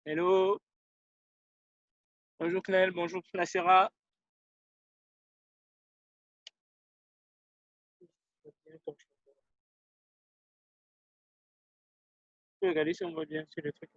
Hello, bonjour Knel, bonjour Nacera. Je peux regarder si on voit bien sur le truc.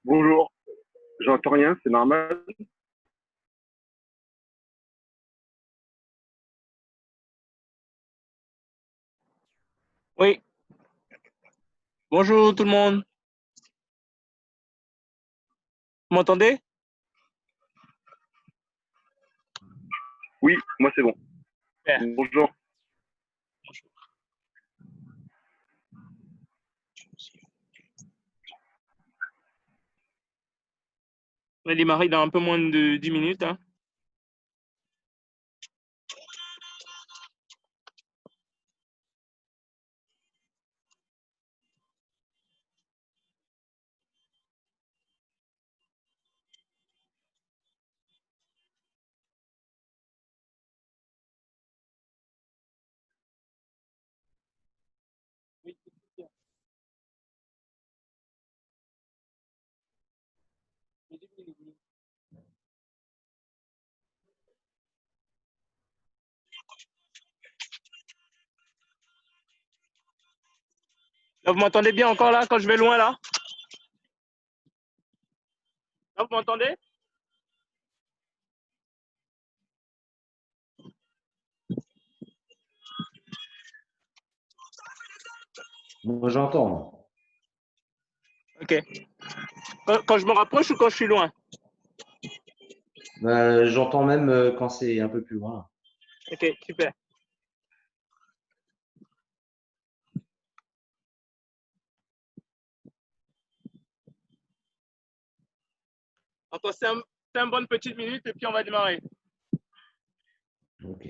Bonjour, j'entends rien, c'est normal. Oui, bonjour tout le monde. Vous m'entendez? Oui, moi c'est bon. Super. Bonjour. On va démarrer dans un peu moins de 10 minutes, hein. Là, vous m'entendez bien encore là quand je vais loin là? Là, vous m'entendez? Moi, j'entends. Ok. Quand je me rapproche ou quand je suis loin? J'entends même quand c'est un peu plus loin. Ok, super. Encore 5 bonnes petites minutes et puis on va démarrer. Ok.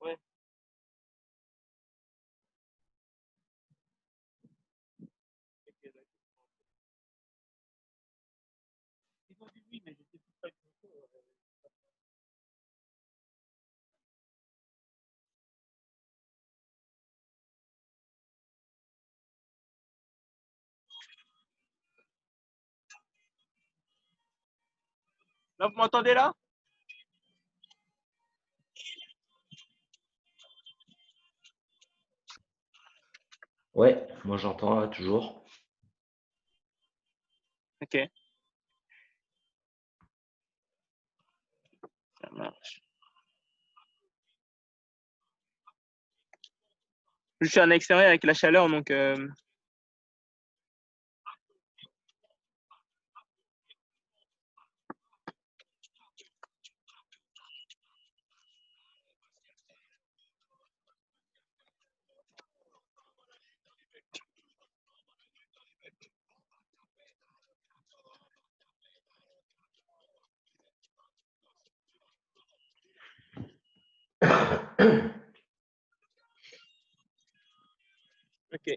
Ouais. Ils ont dit oui, mais j'étais tout près du micro. Là, vous m'entendez là? Ouais, moi j'entends toujours. Ok, ça marche. Je suis en extérieur avec la chaleur, donc ok.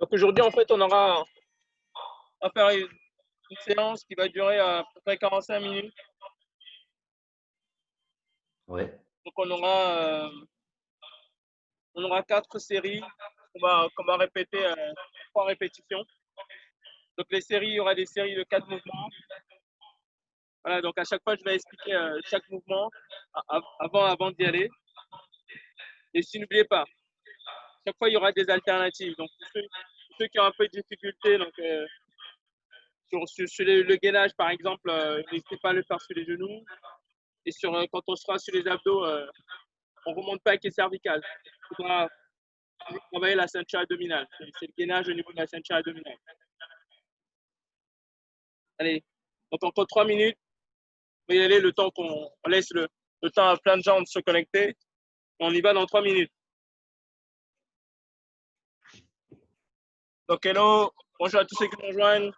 Donc aujourd'hui, en fait, on aura à faire une séance qui va durer à peu près 45 minutes. Ouais. Donc on aura 4 séries qu'on va répéter 3 répétitions. Donc les séries, il y aura des séries de 4 mouvements. Voilà, donc à chaque fois, je vais expliquer chaque mouvement avant d'y aller. Et si n'oubliez pas, chaque fois, il y aura des alternatives. Donc pour ceux qui ont un peu de difficulté, donc sur le gainage, par exemple, n'hésitez pas à le faire sur les genoux. Et quand on sera sur les abdos, on ne remonte pas avec les cervicales. Il faudra travailler la ceinture abdominale. C'est le gainage au niveau de la ceinture abdominale. Allez, donc encore 3 minutes. On va y aller le temps qu'on laisse le temps à plein de gens de se connecter. On y va dans 3 minutes. Donc, hello, bonjour à tous ceux qui nous rejoignent.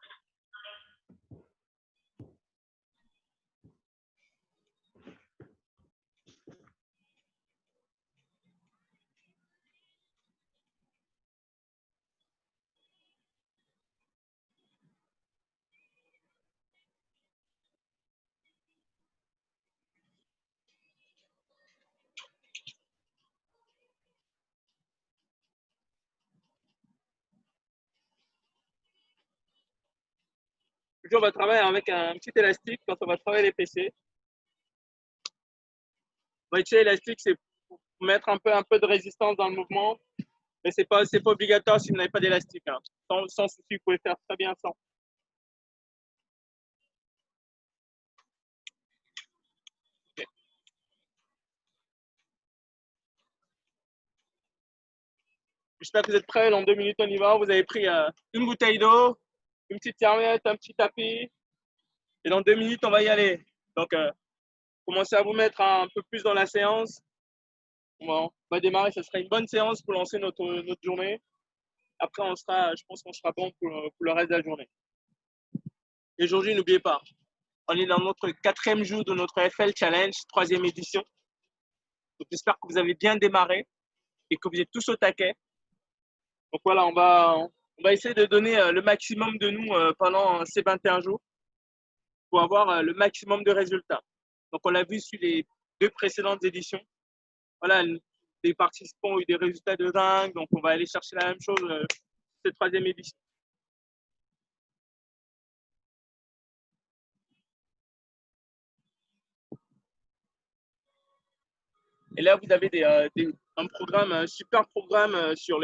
Aujourd'hui, on va travailler avec un petit élastique quand on va travailler les PC. On va utiliser l'élastique, c'est pour mettre un peu de résistance dans le mouvement, mais c'est pas obligatoire si vous n'avez pas d'élastique. Hein. Sans souci, vous pouvez faire très bien sans. Okay. J'espère que vous êtes prêts. Dans 2 minutes, on y va. Vous avez pris une bouteille d'eau, une petite serviette, un petit tapis. Et dans 2 minutes, on va y aller. Donc, commencez à vous mettre un peu plus dans la séance. On va démarrer. Ce sera une bonne séance pour lancer notre journée. Après, je pense qu'on sera bon pour le reste de la journée. Et aujourd'hui, n'oubliez pas, on est dans notre 4e jour de notre FL Challenge, 3e édition. Donc, j'espère que vous avez bien démarré et que vous êtes tous au taquet. Donc voilà, on va essayer de donner le maximum de nous pendant ces 21 jours pour avoir le maximum de résultats. Donc on l'a vu sur les 2 précédentes éditions. Voilà, les participants ont eu des résultats de dingue, donc on va aller chercher la même chose cette 3e édition. Et là, vous avez un programme, un super programme sur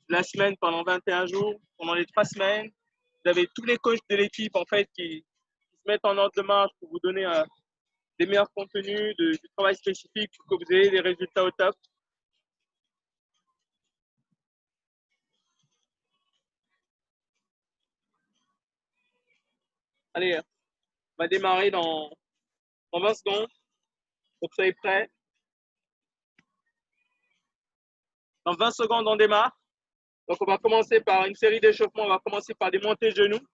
la semaine pendant 21 jours, pendant les 3 semaines. Vous avez tous les coachs de l'équipe en fait qui se mettent en ordre de marche pour vous donner des meilleurs contenus, du travail spécifique pour que vous ayez des résultats au top. Allez, on va démarrer dans 20 secondes. Donc, soyez prêts. Dans 20 secondes, on démarre. Donc, on va commencer par une série d'échauffements. On va commencer par des montées de genoux.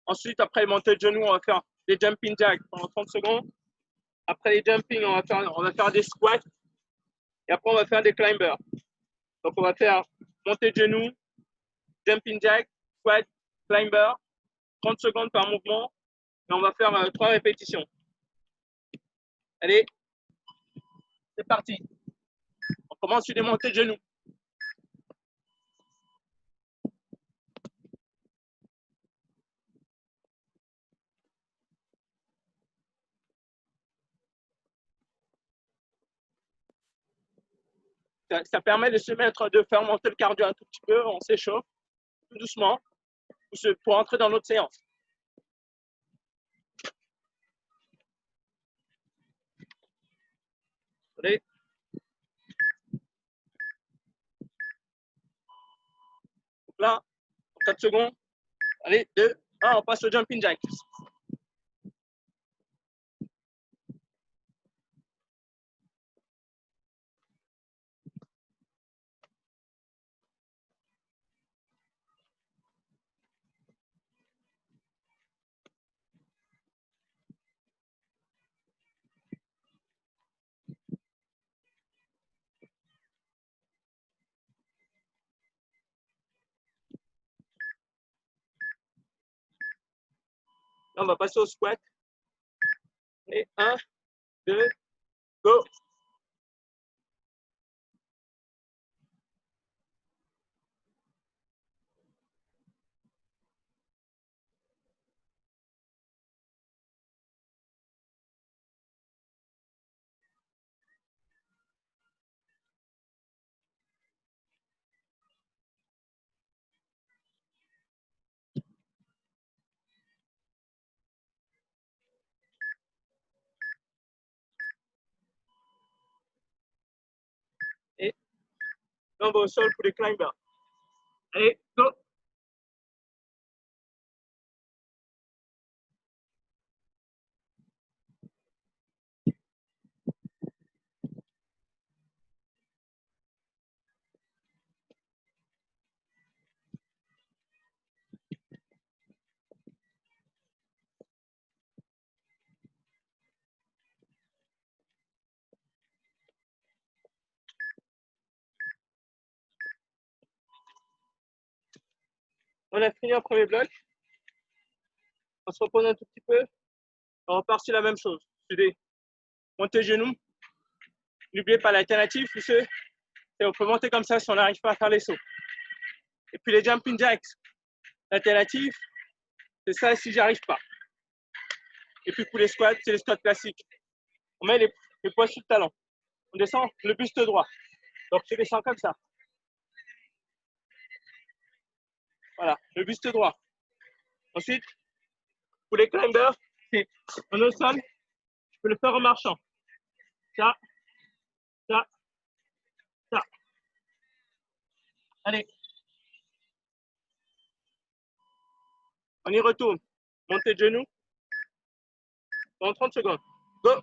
Ensuite, après les montées de genoux, on va faire des jumping jacks pendant 30 secondes. Après les jumping, on va faire des squats. Et après, on va faire des climbers. Donc, on va faire montée de genoux, jumping jack, squat, climber, 30 secondes par mouvement. Et on va faire 3 répétitions. Allez, c'est parti. On commence sur des montées de genoux. Ça permet de faire monter le cardio un tout petit peu. On s'échauffe tout doucement pour entrer dans notre séance. Allez. Donc là, 4 secondes. Allez, 2, 1, on passe au jumping jack. Là, on va passer au squat. Et 1, 2, go. Et là, on va au sol pour les climbers. Allez, go. On a fini un premier bloc. On se repose un tout petit peu. On repart sur la même chose. Sur des montées genoux. N'oubliez pas l'alternative, c'est on peut monter comme ça si on n'arrive pas à faire les sauts. Et puis les jumping jacks, l'alternative, c'est ça si j'y arrive pas. Et puis pour les squats, c'est les squats classiques. On met les poids sur le talon. On descend le buste droit. Donc je descends comme ça. Voilà, le buste droit. Ensuite, pour les climbers, c'est on est au sol, je peux le faire en marchant. Ça, ça, ça. Allez. On y retourne. Montée de genoux. Dans 30 secondes. Go.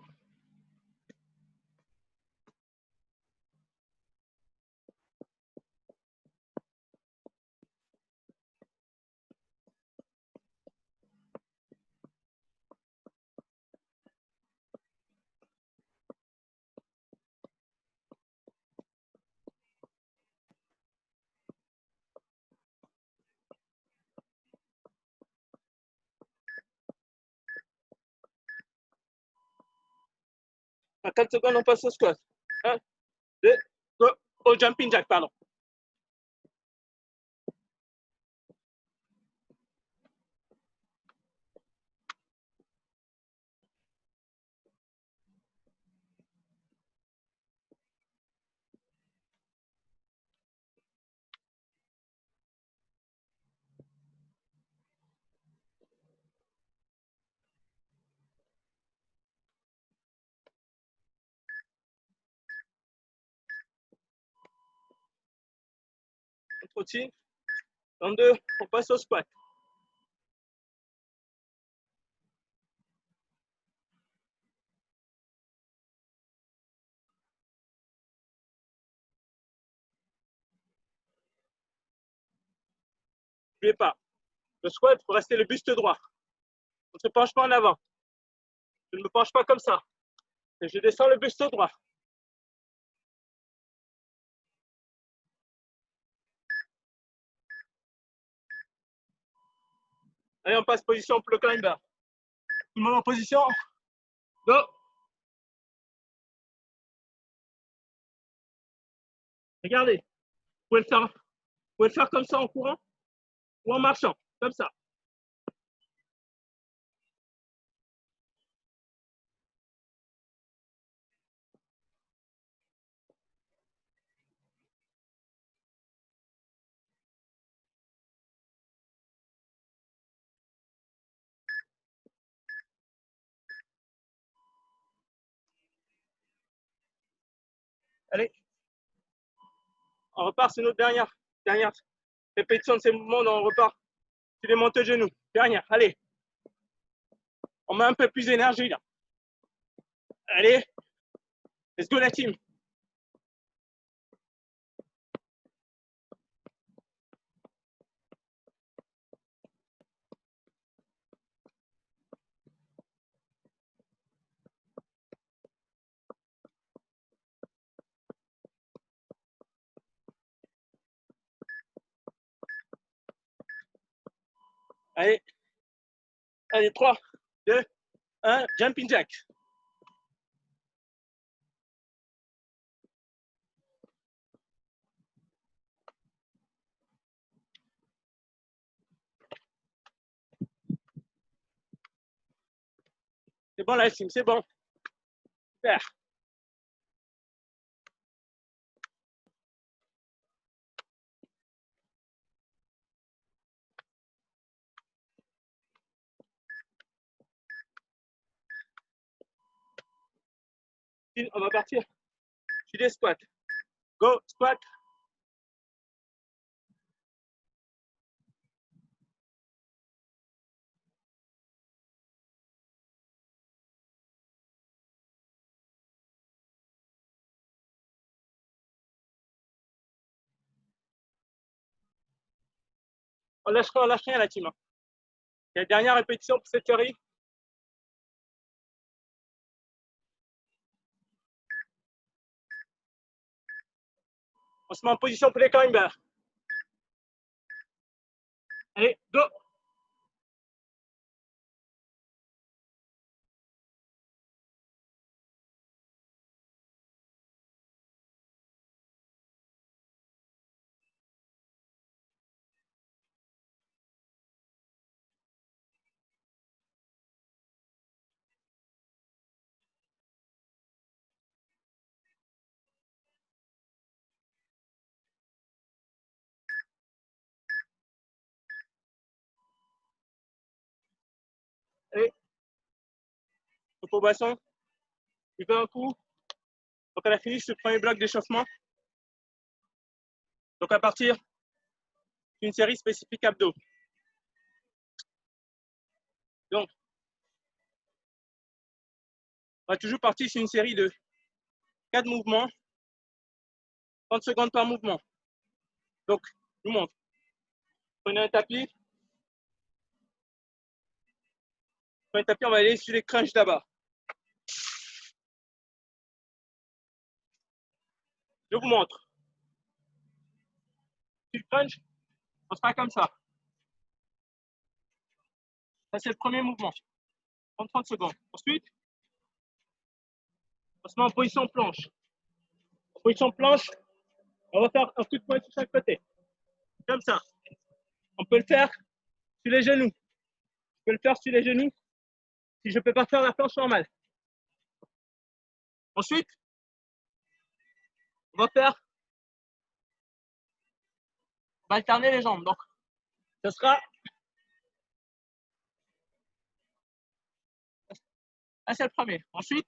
4 secondes, on passe au squat. 1, 2, go. Au jumping jack, pardon. On continue. Dans 2, on passe au squat. N'oubliez pas, le squat, il faut rester le buste droit. On ne se penche pas en avant. Je ne me penche pas comme ça. Et je descends le buste droit. Allez, on passe position pour le climber. Tout le monde en position. Go. Regardez. Vous pouvez le faire comme ça en courant ou en marchant. Comme ça. Allez. On repart sur notre dernière répétition de ces mouvements. On repart sur les montées de genoux. Dernière. Allez. On met un peu plus d'énergie là. Allez. Let's go la team. Allez. Allez, 3, 2, 1, jumping jack. C'est bon la team, c'est bon. Super. On va partir sur des squats. Go, squat. On lâche rien la team. C'est la dernière répétition pour cette série. On se met en position pour les climbers. Allez, go. Allez. Au bassin. Il fait un coup. Donc on a fini ce premier bloc d'échauffement. Donc à partir d'une série spécifique abdos. Donc, on va toujours partir sur une série de 4 mouvements, 30 secondes par mouvement. Donc, je vous montre. Prenez un tapis. Prenez un tapis, on va aller sur les crunchs d'abord. Je vous montre. Sur le crunch, on se fait comme ça. Ça, c'est le premier mouvement. 30 secondes. Ensuite, On se met en position planche. En position planche, on va faire un coup de poing sur chaque côté. Comme ça. On peut le faire sur les genoux. Je peux le faire sur les genoux si je ne peux pas faire la planche normale. Ensuite, on va alterner les jambes. Donc, ce sera là, c'est le premier. Ensuite,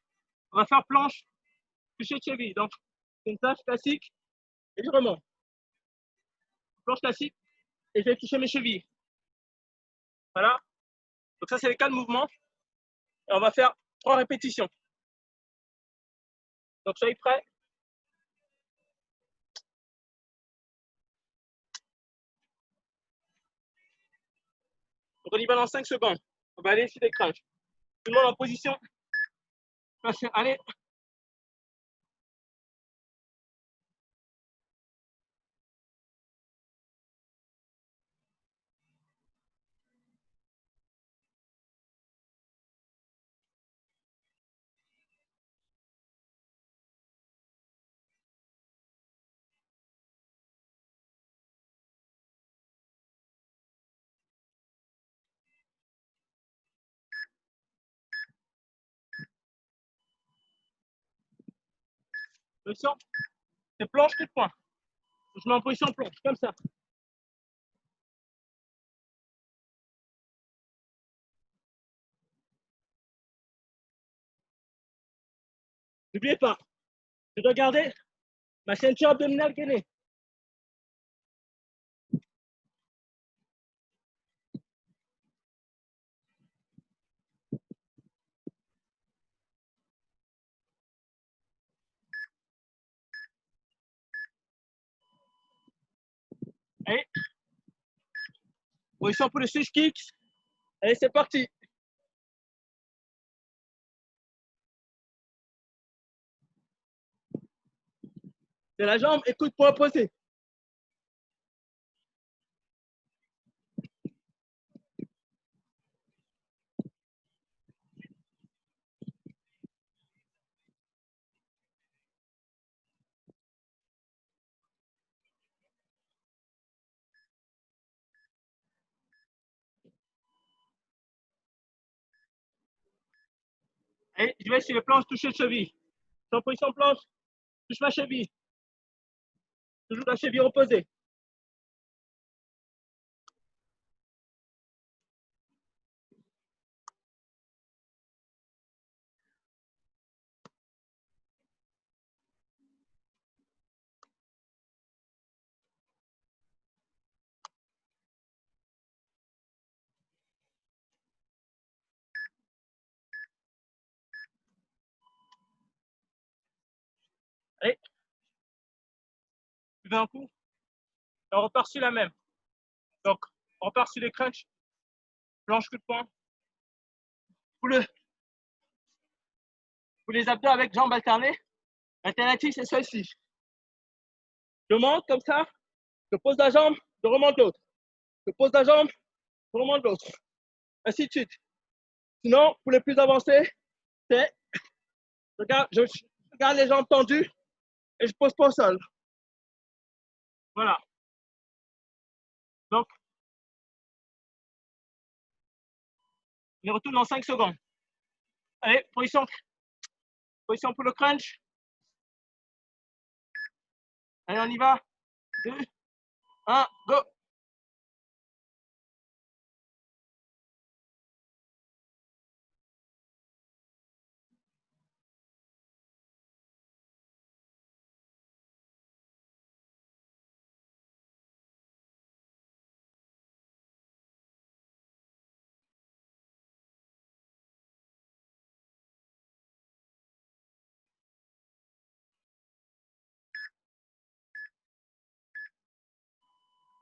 on va faire planche, toucher de cheville. Donc, c'est une planche classique et je remonte. Planche classique et je vais toucher mes chevilles. Voilà. Donc, ça, c'est les 4 mouvements. Et on va faire 3 répétitions. Donc, soyez prêts. Donc, on y va dans 5 secondes. On va aller sur les crunchs. Tout le monde en position. Allez. Position. C'est planche, coup de poing. Je mets en position planche, comme ça. N'oubliez pas, je dois garder ma ceinture abdominale gainée. Allez. Position pour le switch kicks. Allez, c'est parti. C'est la jambe et coup de poing opposé. Allez, je vais sur les planches toucher le cheville. Je suis en position planche, touche ma cheville. Toujours la cheville opposée. Allez. Je vais un coup. Et on repart sur la même. Donc, on repart sur les crunchs. Planche, coup de poing. Pour les abdos avec jambes alternées. L'alternative, c'est celle-ci. Je monte comme ça. Je pose la jambe, je remonte l'autre. Je pose la jambe, je remonte l'autre. Ainsi de suite. Sinon, pour les plus avancés, c'est je garde les jambes tendues et je pose pas au sol. Voilà. Donc, je retourne dans 5 secondes. Allez, position pour le crunch. Allez, on y va. 2, 1, go.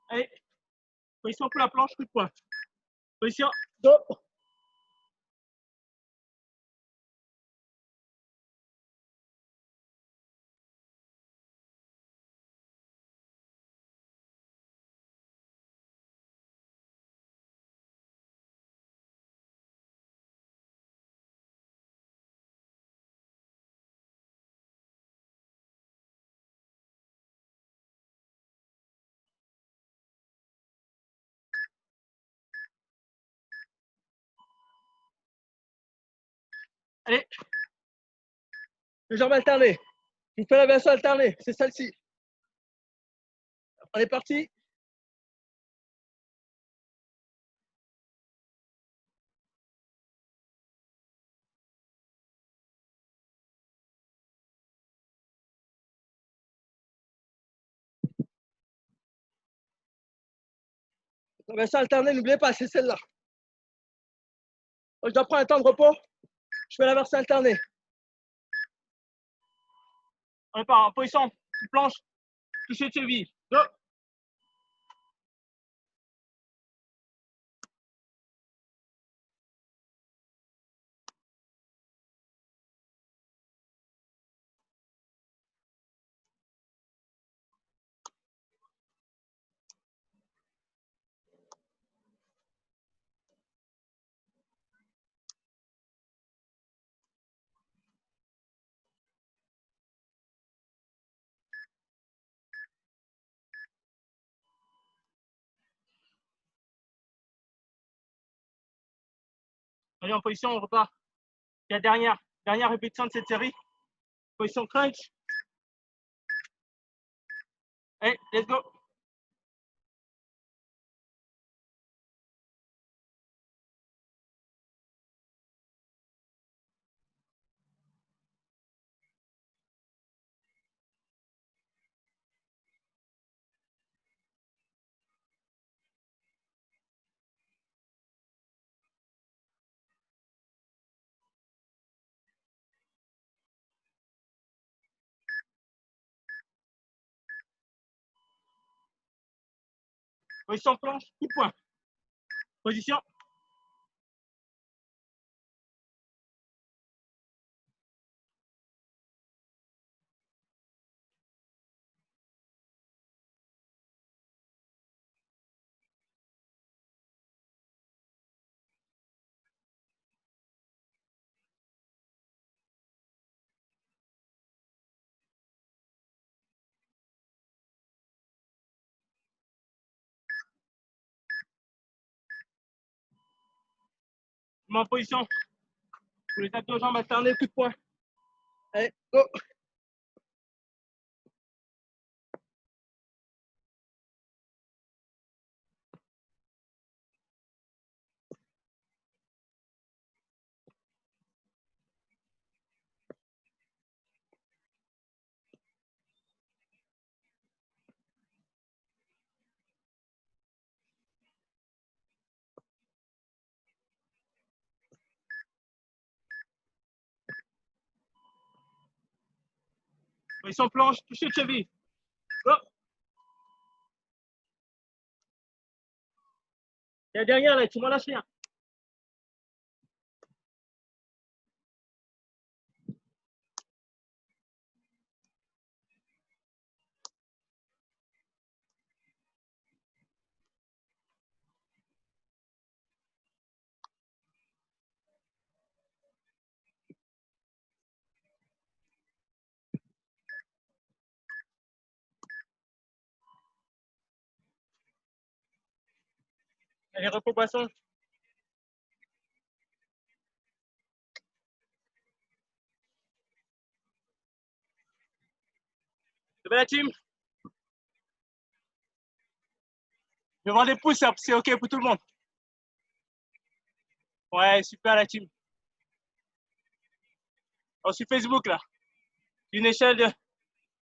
Allez, position pour la planche, coup de poing. Position, go. Allez. Les jambes alternées. Je vous fais la version alternée. C'est celle-ci. On est parti. La version alternée, n'oubliez pas, c'est celle-là. Je dois prendre un temps de repos. Je fais la version alternée. On est part en position planche, toucher de cheville. Go. Allez, en position, on repart. La dernière répétition de cette série. Position crunch. Allez, let's go. Position planche, coup de poing. Position. Je mets en position. Pour les tapis aux jambes alternées, coup de poing. Allez, go. Position planche, toucher de cheville. Go. Et la dernière, là, tu m'en lâches rien. Allez, repos poisson. C'est bien la team. Je vais voir des pouces, c'est OK pour tout le monde. Ouais, super la team. On suit Facebook là. Une échelle de.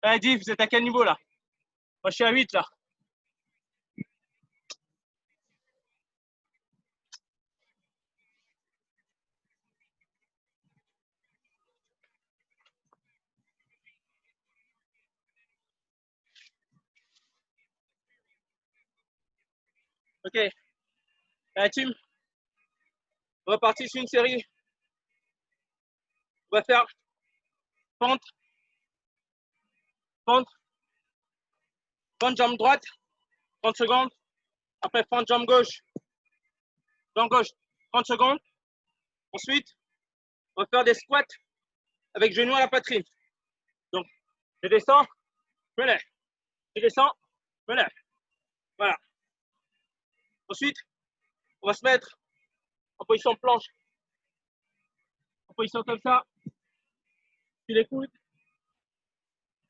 Allez, dis, vous êtes à quel niveau là? Moi, je suis à 8 là. OK. La team, on va partir sur une série. On va faire pente, pente, pente jambe droite, 30 secondes. Après, pente jambe gauche, 30 secondes. Ensuite, on va faire des squats avec genou à la poitrine. Donc, je descends, je me lève. Je descends, je me lève. Voilà. Ensuite, on va se mettre en position planche. Position comme ça. Tu l'écoutes.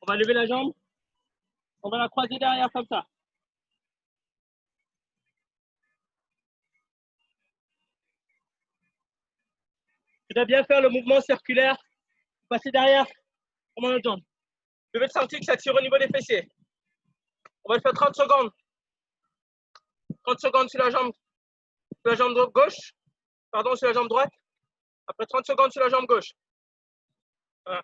On va lever la jambe. On va la croiser derrière comme ça. Tu dois bien faire le mouvement circulaire. Passer derrière. Comme une jambe. Je vais sentir que ça tire au niveau des fessiers. On va le faire 30 secondes. 30 secondes sur la jambe gauche. Pardon, sur la jambe droite. Après 30 secondes sur la jambe gauche. Voilà.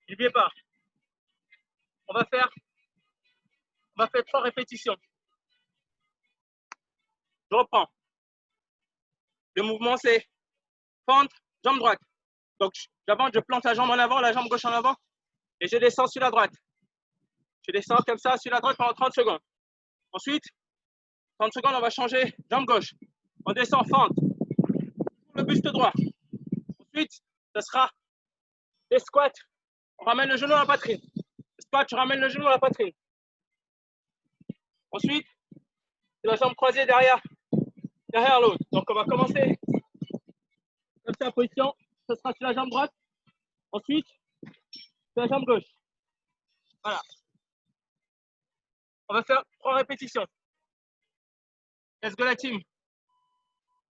N'oubliez pas. On va faire 3 répétitions. Je reprends. Le mouvement, c'est fente, jambe droite. Donc, j'avance, je plante la jambe en avant, la jambe gauche en avant, et je descends sur la droite. Je descends comme ça sur la droite pendant 30 secondes. Ensuite, 30 secondes, on va changer jambe gauche. On descend fente, le buste droit. Ensuite, ce sera des squats. On ramène le genou à la poitrine. Squat, je ramène le genou à la poitrine. Ensuite, c'est la jambe croisée derrière l'autre. Donc, on va commencer comme ça, position. Ce sera sur la jambe droite. Ensuite, sur la jambe gauche. Voilà. On va faire 3 répétitions. Let's go la team.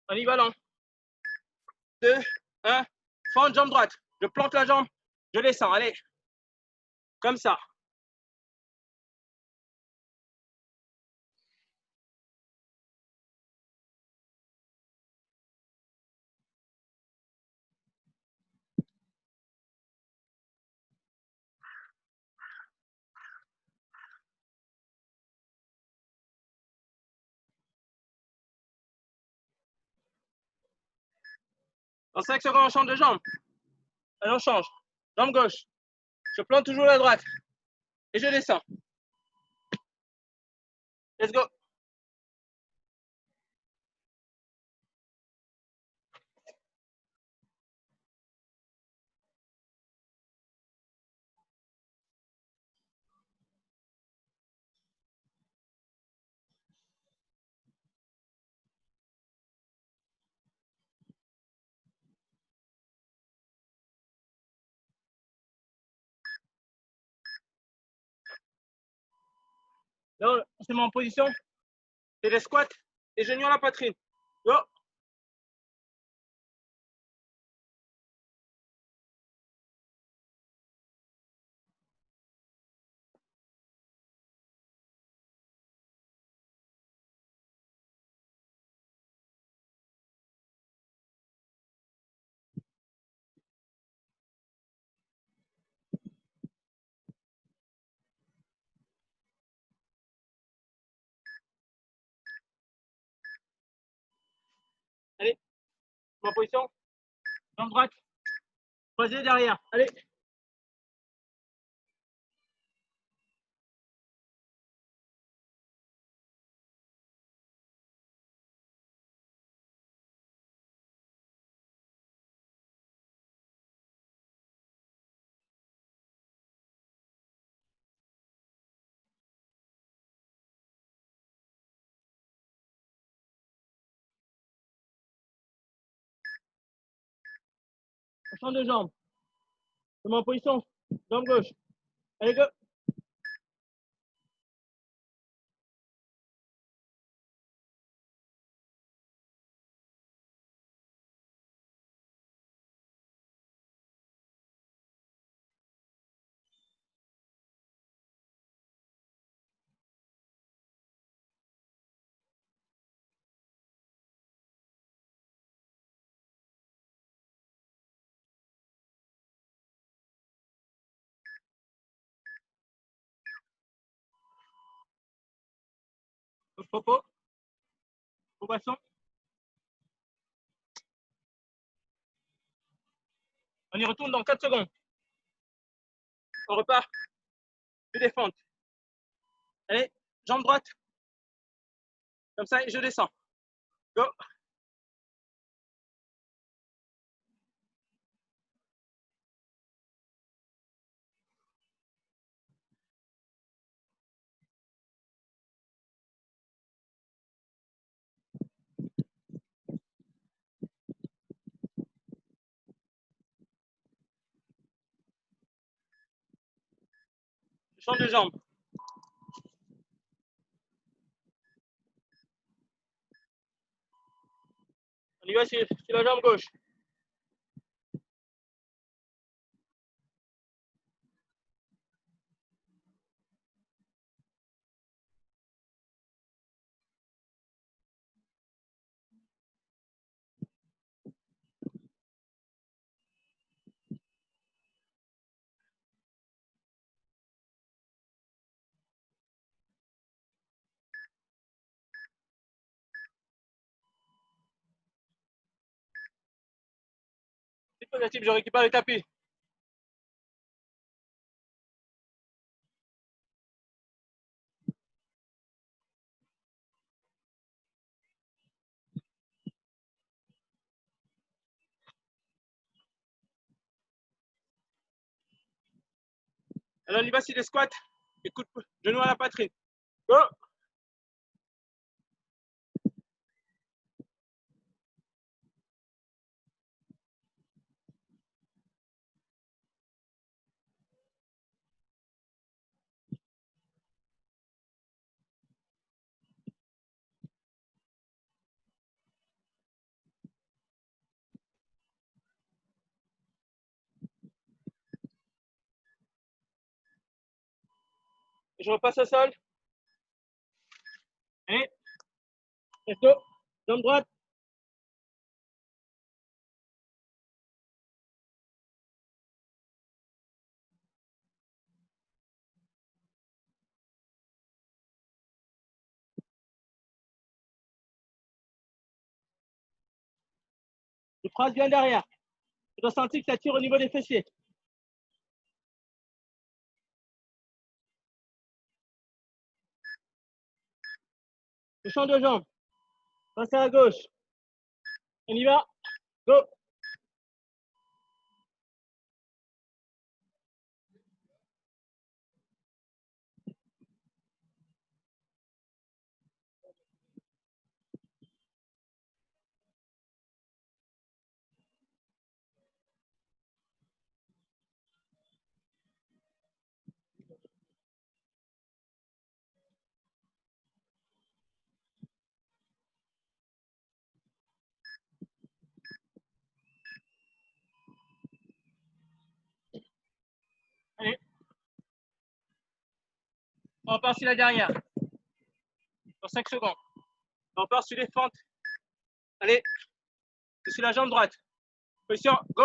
On y va là. 2, 1. Fente, jambe droite. Je plante la jambe. Je descends. Allez. Comme ça. Dans 5 secondes, on change de jambe. Allez, on change. Jambe gauche. Je plante toujours la droite. Et je descends. Let's go. Là, c'est mon position. C'est les squats et genoux à la poitrine. Go. Allez, ma position. Jambe droite. Croisée derrière. Allez. On change de jambe. C'est mon position. Jambe gauche. Allez, go. Popo. Progression. On y retourne dans 4 secondes. On repart. Je défends. Allez, jambe droite. Comme ça, et je descends. Go. Change de jambe. On y va sur la jambe gauche. C'est positif, je récupère le tapis. Alors on y va sur les squats. Écoute, genou à la poitrine. Go! Je repasse au sol. Allez, let's go. Jambe droite. Je croise bien derrière. Je dois sentir que ça tire au niveau des fessiers. Je change de jambe. Passez à gauche. On y va. Go! Allez. On part sur la dernière. Dans 5 secondes. On part sur les fentes. Allez. C'est sur la jambe droite. Position. Go!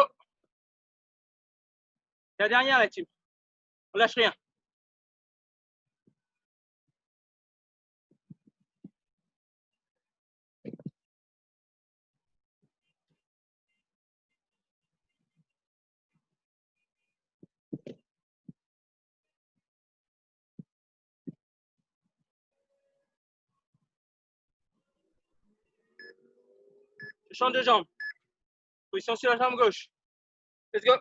La dernière, la team. On lâche rien. Je change de jambe. Position sur la jambe gauche. Let's go.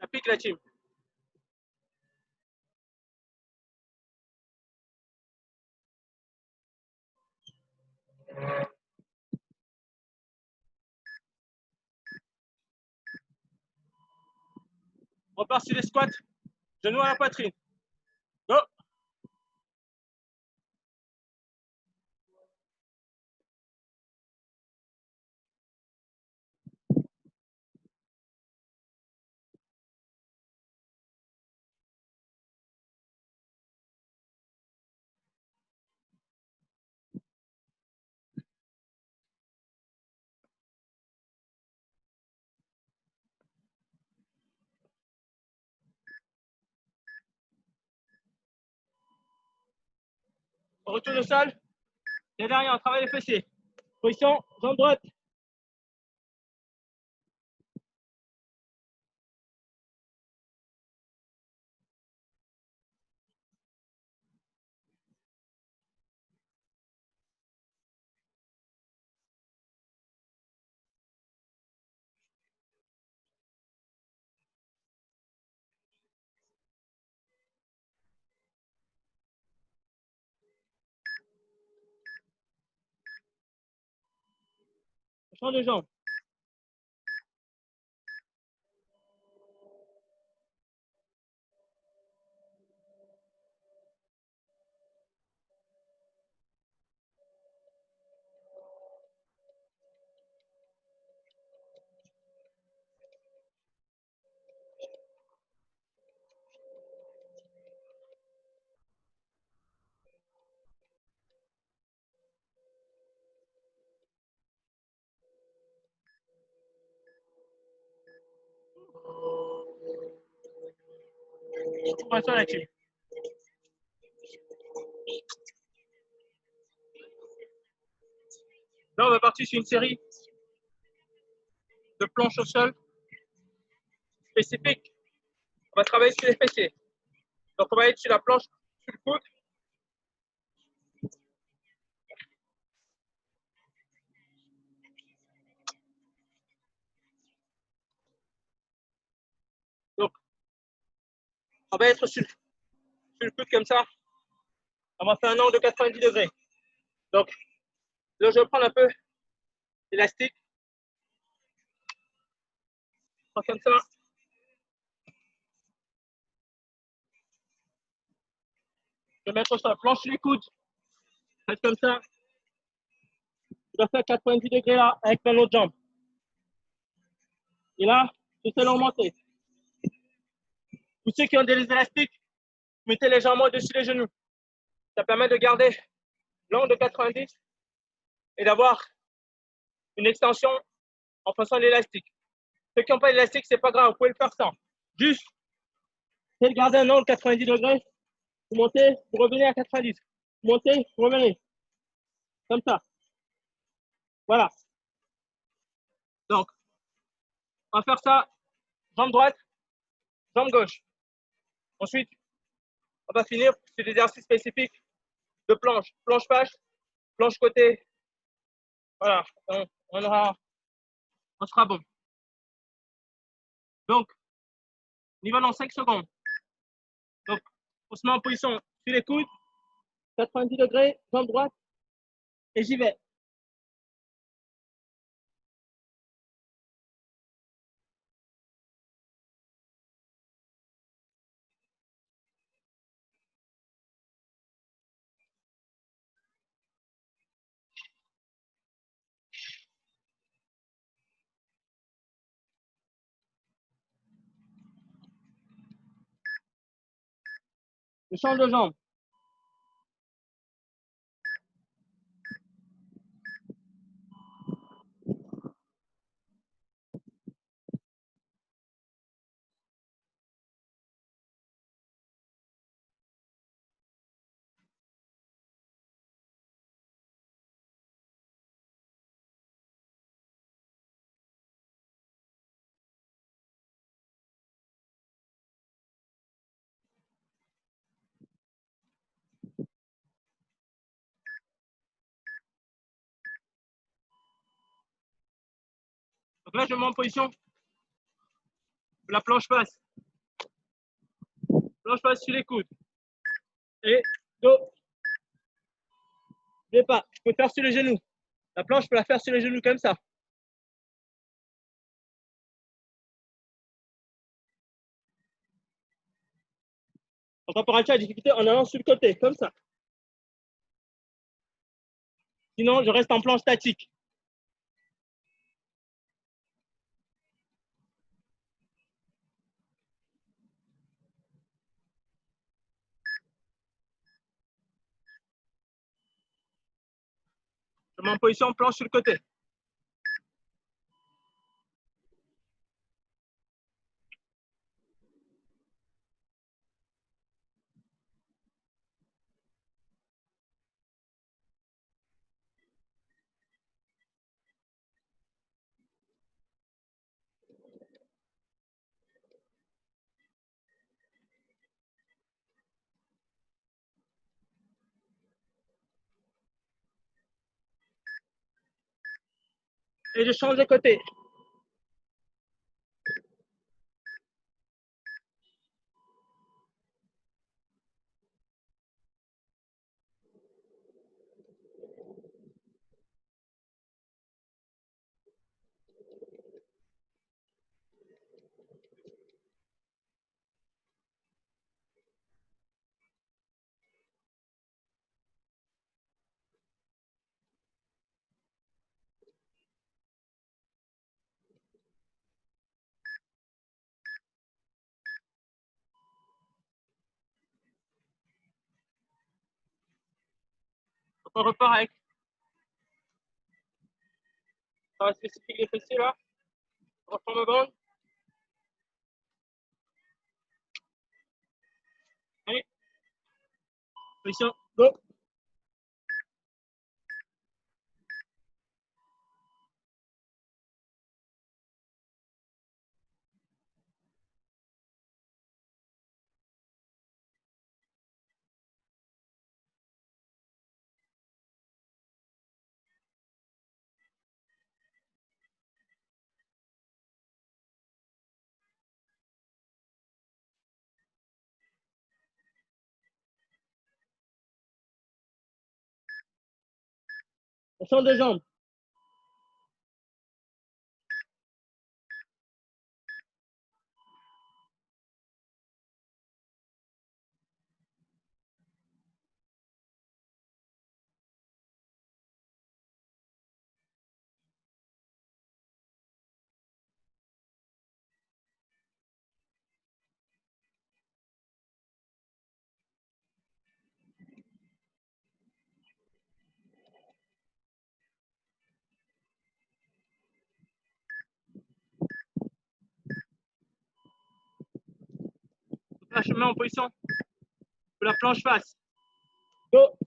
Ça pique la team. On part sur les squats. Genou à la poitrine. Go! On retourne au sol. Et derrière, on travaille les fessiers. Position, jambe droite. Change de jambe. Concentration là-dessus. Là, on va partir sur une série de planches au sol spécifiques. On va travailler sur les fessiers. Donc, on va être sur la planche, sur le coude. Donc, on va être sur le coude comme ça. On va faire un angle de 90 degrés. Donc, là, je vais prendre un peu l'élastique. Comme ça. Je vais mettre sur la planche sur les coudes. Faites comme ça. Je dois faire 90 degrés là avec ma autre jambe. Et là, j'essaie d'augmenter. Pour ceux qui ont des élastiques, mettez légèrement dessus les genoux. Ça permet de garder l'angle de 90 et d'avoir une extension en passant l'élastique. Ceux qui n'ont pas l'élastique, c'est pas grave, vous pouvez le faire sans. Juste, essayez de garder un angle de 90 degrés. Vous montez, vous revenez à 90. Vous montez, vous revenez. Comme ça. Voilà. Donc, on va faire ça, jambe droite, jambe gauche. Ensuite, on va finir sur des exercices spécifiques de planche. Planche page, planche côté. Voilà, on sera bon. Donc, on y va dans 5 secondes. Donc, on se met en position sur les coudes, 90 degrés, jambe droite, et j'y vais. Je change de jambe. Donc là, je me mets en position. La planche passe. Planche passe sur les coudes. Et dos. Je pas. Je peux faire sur les genoux. La planche, je peux la faire sur les genoux comme ça. On va pour la difficulté en allant sur le côté, comme ça. Sinon, je reste en planche statique. Je mets en position planche sur le côté. Et je change de côté. On repart avec. Ça va spécifique les fessiers là. On reprend ma bande. Allez. Position. Go. On change de jambe. La chemin en position. Que la planche fasse. Go.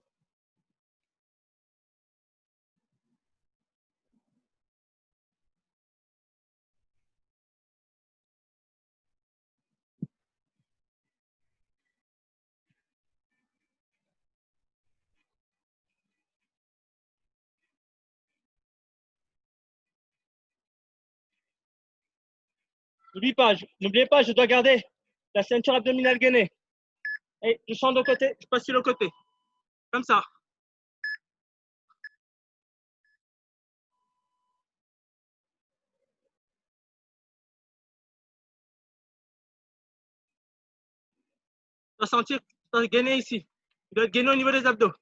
N'oubliez pas, je dois garder la ceinture abdominale gainée. Et je change de côté, je passe sur le côté. Comme ça. Tu dois sentir, tu dois gainer ici. Tu dois être gainé au niveau des abdos.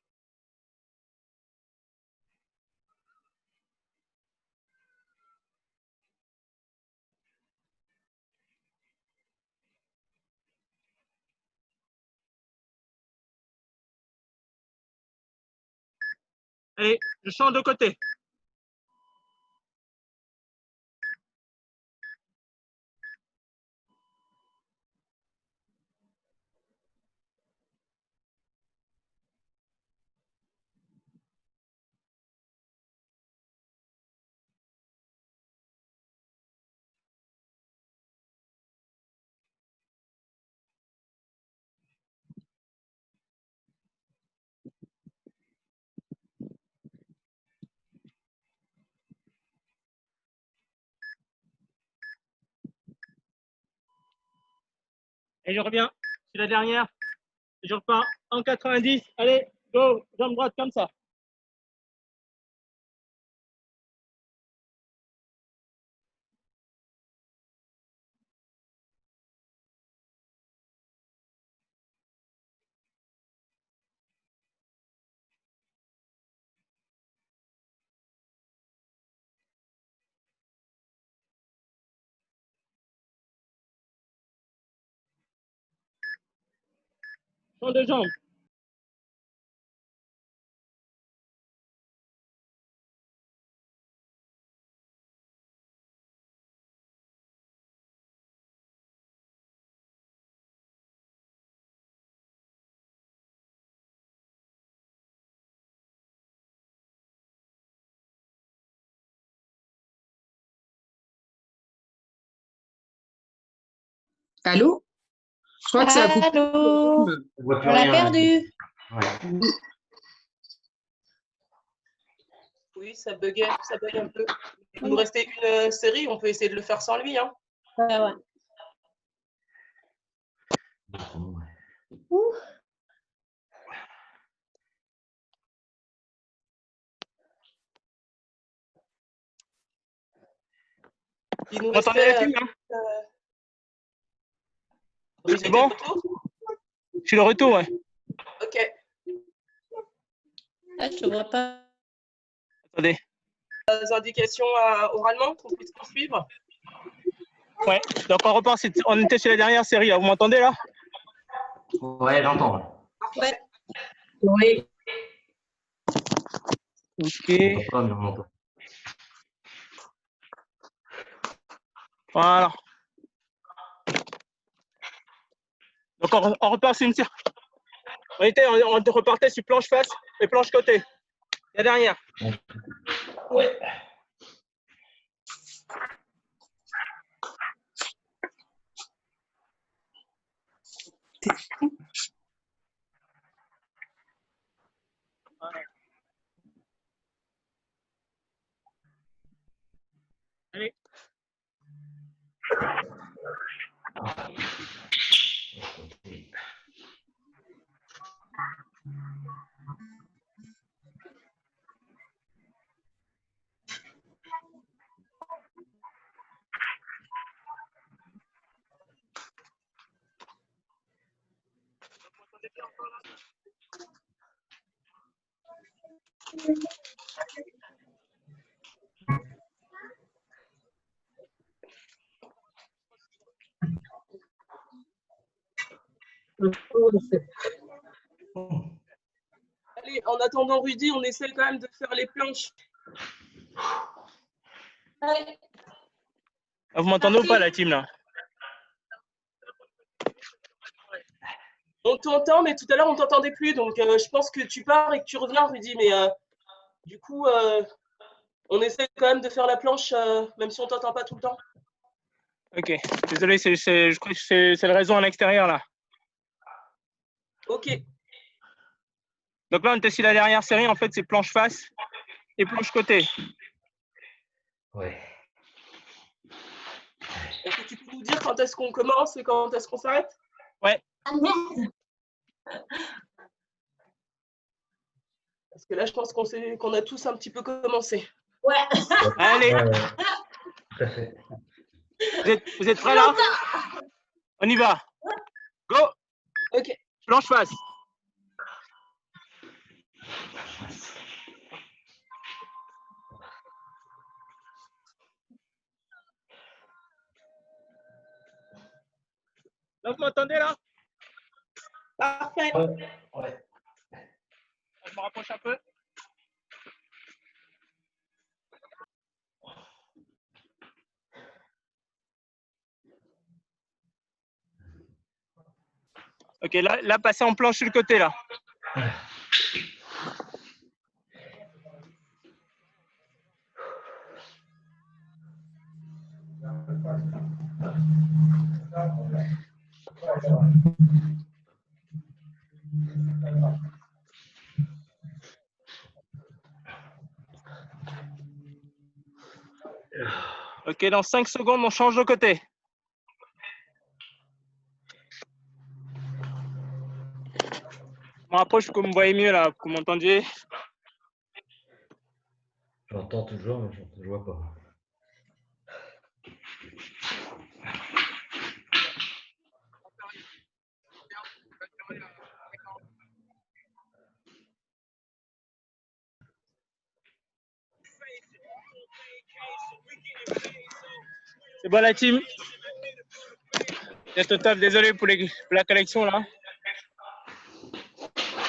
Allez, je change de côté. Et je reviens sur la dernière. Je repars en 90. Allez, go, jambe droite comme ça. Change de jambe. Allô? Je crois que ça a coupé. Allô, On voit plus on l'a rien. perdu. Ouais. Oui, ça buguait un peu. Il nous restait une série, on peut essayer de le faire sans lui. Hein. Ouais. Il nous Vous m'entendez restait. les filles, hein? Oui, C'est bon? Je suis de retour, ouais. Ok. Ah, je ne vois pas. Attendez. Des indications oralement qu'on puisse poursuivre. Ouais. Donc on repart. On était sur la dernière série. Là. Vous m'entendez là? Ouais, j'entends. Parfait. Oui. Ok. On entend pas, mais on entend. Voilà. Donc on repart sur une série. On repartait sur planche face et planche côté. Et derrière. Ouais. Voilà. Allez. Allez, en attendant Rudy, on essaie quand même de faire les planches. Vous m'entendez ou pas la team là? On t'entend, mais tout à l'heure, on t'entendait plus. Donc, je pense que tu pars et que tu reviens, Rudy. Mais du coup, on essaie quand même de faire la planche, même si on t'entend pas tout le temps. Ok. Désolé, je crois que c'est le réseau en extérieur là. Ok. Donc là, on était sur la dernière série. En fait, c'est planche face et planche côté. Ouais. Est-ce que tu peux nous dire quand est-ce qu'on commence et quand est-ce qu'on s'arrête? Ouais. Parce que là, je pense qu'on a tous un petit peu commencé. Ouais. Allez. Tout à fait. Vous êtes prêts là? On y va. Go. Ok. Planche face. Là, vous m'entendez là? Parfait. Ouais. Je me rapproche un peu. Ok, là, passez en planche sur le côté là. Ok, dans 5 secondes, on change de côté. Je me rapproche pour que vous me voyez mieux là, pour que vous m'entendiez. J'entends toujours, mais je vois pas. C'est bon la team? C'est au top, désolé pour la connexion là.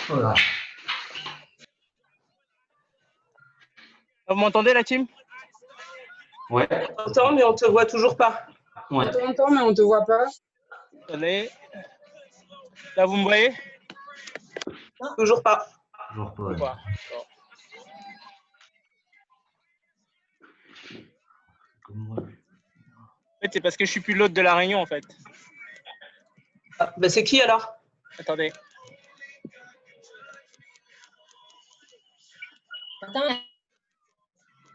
Voilà. Vous m'entendez la team? Ouais. On t'entend, mais on te voit toujours pas. Ouais. On t'entend, mais on ne te voit pas. Attendez. Là, vous me voyez? Toujours pas. Toujours pas. Bon. Comme moi. En fait, c'est parce que je suis plus l'hôte de la réunion en fait. Ah, bah, c'est qui alors? Attendez.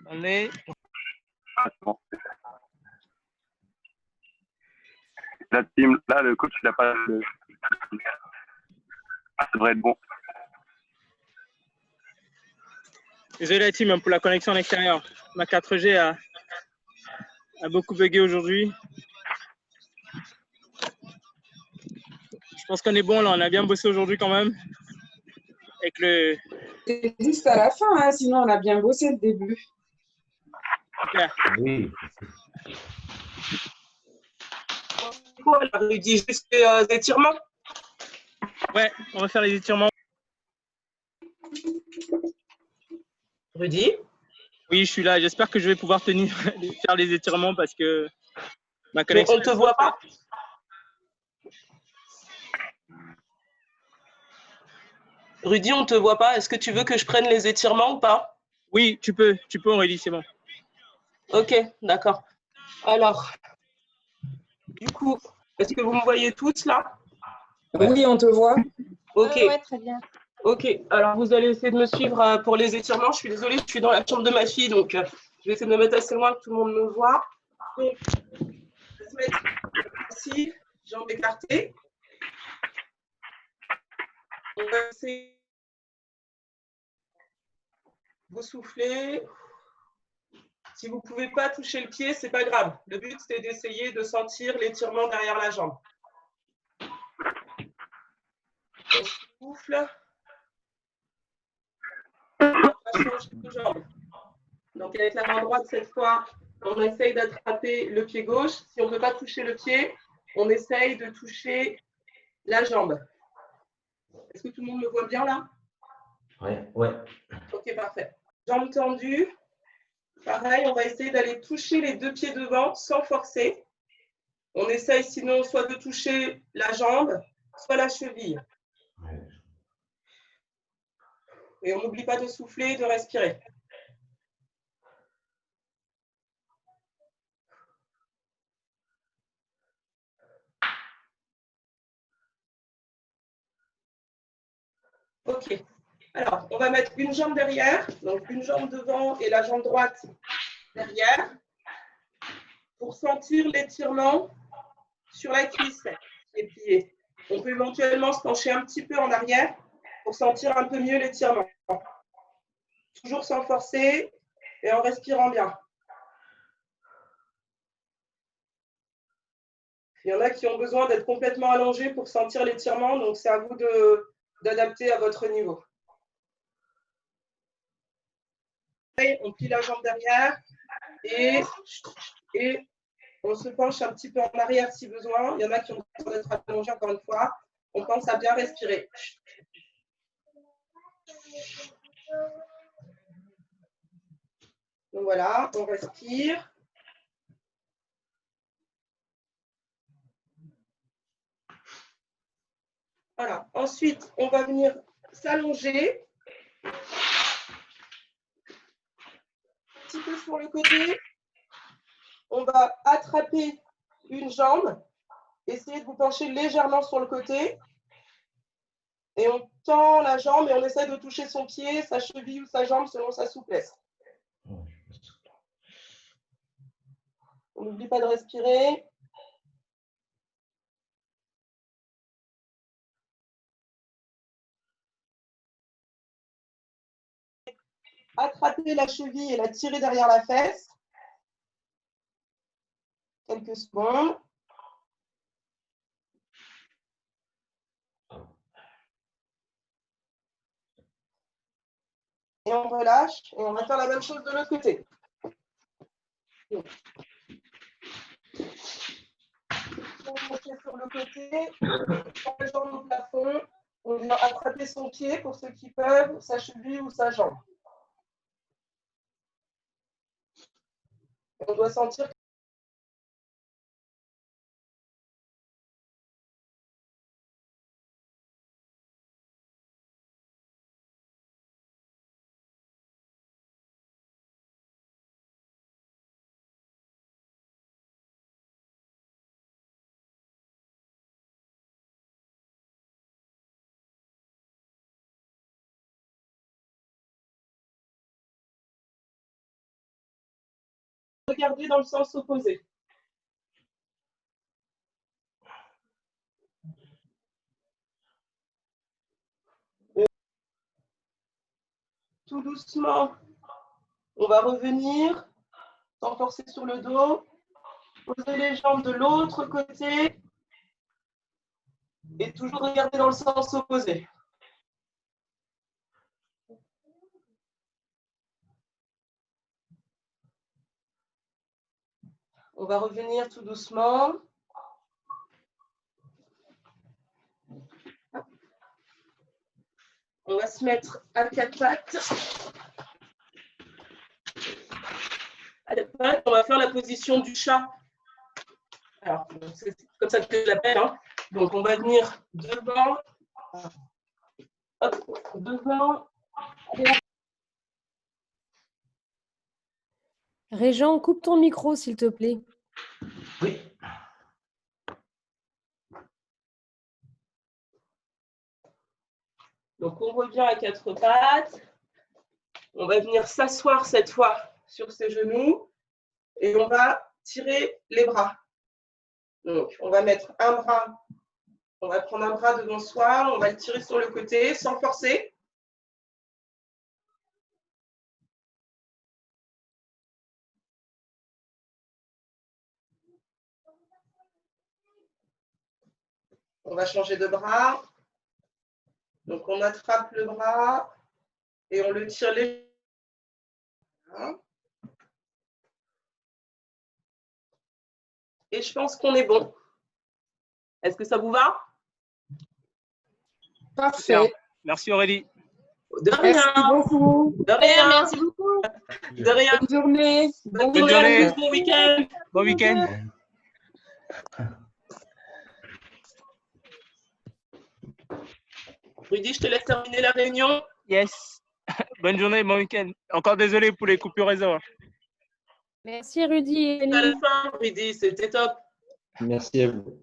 Attendez. Attends. La team, là, le coach, il n'a pas le... Ah, ça devrait être bon. Désolé la team pour la connexion en extérieur. Ma 4G a beaucoup bugué aujourd'hui. Je pense qu'on est bon là, on a bien bossé aujourd'hui quand même. Avec le. C'est juste à la fin, hein, sinon on a bien bossé le début. Super. Oui. Quoi, là, Rudy, juste les étirements? Ouais, on va faire les étirements. Rudy? Oui, je suis là. J'espère que je vais pouvoir tenir, faire les étirements parce que ma Mais connexion. on ne te voit pas? Rudy, on ne te voit pas. Est-ce que tu veux que je prenne les étirements ou pas? Oui, tu peux, Aurélie, c'est bon. Ok, d'accord. Alors, du coup, est-ce que vous me voyez tous là? Oui, on te voit. Ok. Ouais, très bien. Ok, alors vous allez essayer de me suivre pour les étirements. Je suis désolée, je suis dans la chambre de ma fille, donc je vais essayer de me mettre assez loin que tout le monde me voit. Donc, on va se mettre assis, jambes écartées. On va essayer de vous souffler. Si vous ne pouvez pas toucher le pied, ce n'est pas grave. Le but, c'est d'essayer de sentir l'étirement derrière la jambe. On souffle. On va changer de jambe. Donc, avec la main droite, cette fois, on essaye d'attraper le pied gauche. Si on ne peut pas toucher le pied, on essaye de toucher la jambe. Est-ce que tout le monde me voit bien là? Ouais, ouais. Ok, parfait. Jambes tendues. Pareil, on va essayer d'aller toucher les deux pieds devant sans forcer. On essaye sinon soit de toucher la jambe, soit la cheville. Ouais. Et on n'oublie pas de souffler et de respirer. Ok. Alors, on va mettre une jambe derrière, donc une jambe devant et la jambe droite derrière, pour sentir l'étirement sur la cuisse qui est pliée. On peut éventuellement se pencher un petit peu en arrière pour sentir un peu mieux l'étirement. Toujours sans forcer et en respirant bien. Il y en a qui ont besoin d'être complètement allongés pour sentir l'étirement, donc c'est à vous d'adapter à votre niveau. On plie la jambe derrière et on se penche un petit peu en arrière si besoin. Il y en a qui ont besoin d'être allongés encore une fois. On pense à bien respirer. Donc voilà, on respire. Voilà. Ensuite, on va venir s'allonger. Un petit peu sur le côté. On va attraper une jambe. Essayez de vous pencher légèrement sur le côté. Et on tend la jambe et on essaie de toucher son pied, sa cheville ou sa jambe selon sa souplesse. On n'oublie pas de respirer. Attraper la cheville et la tirer derrière la fesse. Quelques secondes. Et on relâche. Et on va faire la même chose de l'autre côté. On va monter sur le côté. On met la jambe au plafond. On vient attraper son pied pour ceux qui peuvent, sa cheville ou sa jambe. Et on doit sentir regarder dans le sens opposé. Tout doucement, on va revenir sans forcer sur le dos. Poser les jambes de l'autre côté et toujours regarder dans le sens opposé. On va revenir tout doucement. On va se mettre à quatre pattes. pattes, on va faire la position du chat. Alors, c'est comme ça que je l'appelle. Hein. Donc, on va venir devant. Hop, devant. Régent, coupe ton micro, s'il te plaît. Oui. Donc, on revient à quatre pattes. On va venir s'asseoir cette fois sur ses genoux et on va tirer les bras. Donc, on va mettre un bras, on va prendre un bras devant soi, on va le tirer sur le côté sans forcer. On va changer de bras. Donc, on attrape le bras et on le tire légèrement. Et je pense qu'on est bon. Est-ce que ça vous va? Parfait. Merci Aurélie. De Merci rien. beaucoup. De rien. Merci beaucoup. De rien. Bonne journée. Bonne journée. journée. Bon week-end. Bon week-end. Rudy, je te laisse terminer la réunion. Yes. Bonne journée, bon week-end. Encore désolé pour les coupures réseau. Merci Rudy et À la Annie. fin, Rudy, c'était top. Merci à vous.